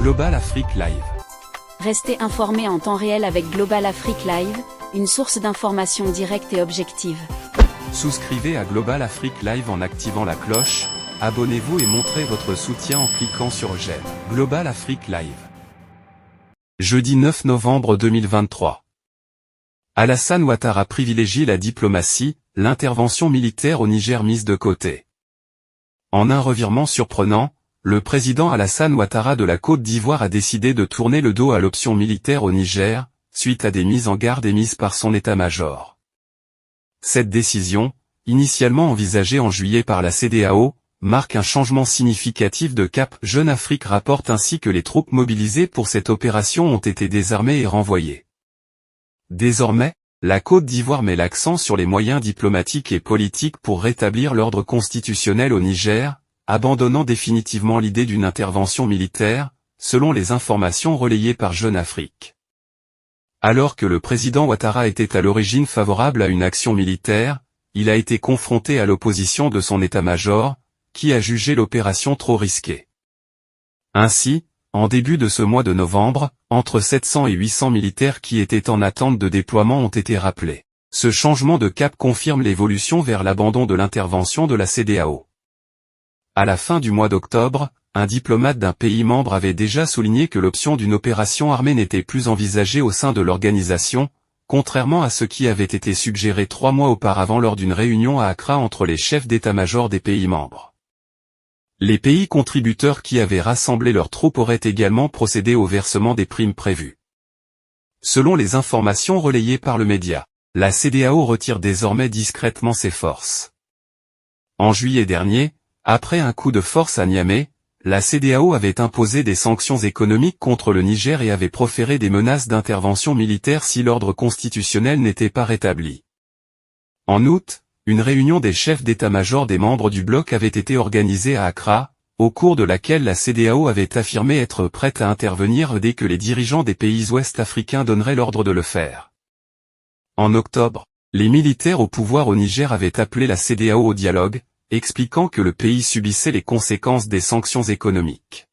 Global Afrique Live. Restez informés en temps réel avec Global Afrique Live, une source d'information directe et objective. Souscrivez à Global Afrique Live en activant la cloche, abonnez-vous et montrez votre soutien en cliquant sur j'aime. Global Afrique Live. Jeudi 9 novembre 2023. Alassane Ouattara privilégie la diplomatie, l'intervention militaire au Niger mise de côté. En un revirement surprenant, le président Alassane Ouattara de la Côte d'Ivoire a décidé de tourner le dos à l'option militaire au Niger, suite à des mises en garde émises par son état-major. Cette décision, initialement envisagée en juillet par la CEDEAO, marque un changement significatif de cap. Jeune Afrique rapporte ainsi que les troupes mobilisées pour cette opération ont été désarmées et renvoyées. Désormais, la Côte d'Ivoire met l'accent sur les moyens diplomatiques et politiques pour rétablir l'ordre constitutionnel au Niger, abandonnant définitivement l'idée d'une intervention militaire, selon les informations relayées par Jeune Afrique. Alors que le président Ouattara était à l'origine favorable à une action militaire, il a été confronté à l'opposition de son état-major, qui a jugé l'opération trop risquée. Ainsi, en début de ce mois de novembre, entre 700 et 800 militaires qui étaient en attente de déploiement ont été rappelés. Ce changement de cap confirme l'évolution vers l'abandon de l'intervention de la CEDEAO. À la fin du mois d'octobre, un diplomate d'un pays membre avait déjà souligné que l'option d'une opération armée n'était plus envisagée au sein de l'organisation, contrairement à ce qui avait été suggéré 3 mois auparavant lors d'une réunion à Accra entre les chefs d'état-major des pays membres. Les pays contributeurs qui avaient rassemblé leurs troupes auraient également procédé au versement des primes prévues. Selon les informations relayées par le média, la CEDEAO retire désormais discrètement ses forces. En juillet dernier, après un coup de force à Niamey, la CEDEAO avait imposé des sanctions économiques contre le Niger et avait proféré des menaces d'intervention militaire si l'ordre constitutionnel n'était pas rétabli. En août, une réunion des chefs d'état-major des membres du bloc avait été organisée à Accra, au cours de laquelle la CEDEAO avait affirmé être prête à intervenir dès que les dirigeants des pays ouest-africains donneraient l'ordre de le faire. En octobre, les militaires au pouvoir au Niger avaient appelé la CEDEAO au dialogue, expliquant que le pays subissait les conséquences des sanctions économiques.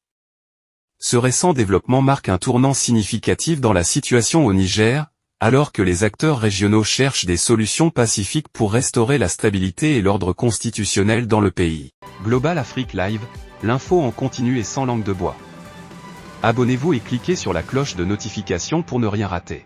Ce récent développement marque un tournant significatif dans la situation au Niger, alors que les acteurs régionaux cherchent des solutions pacifiques pour restaurer la stabilité et l'ordre constitutionnel dans le pays. Global Afrique Live, l'info en continu et sans langue de bois. Abonnez-vous et cliquez sur la cloche de notification pour ne rien rater.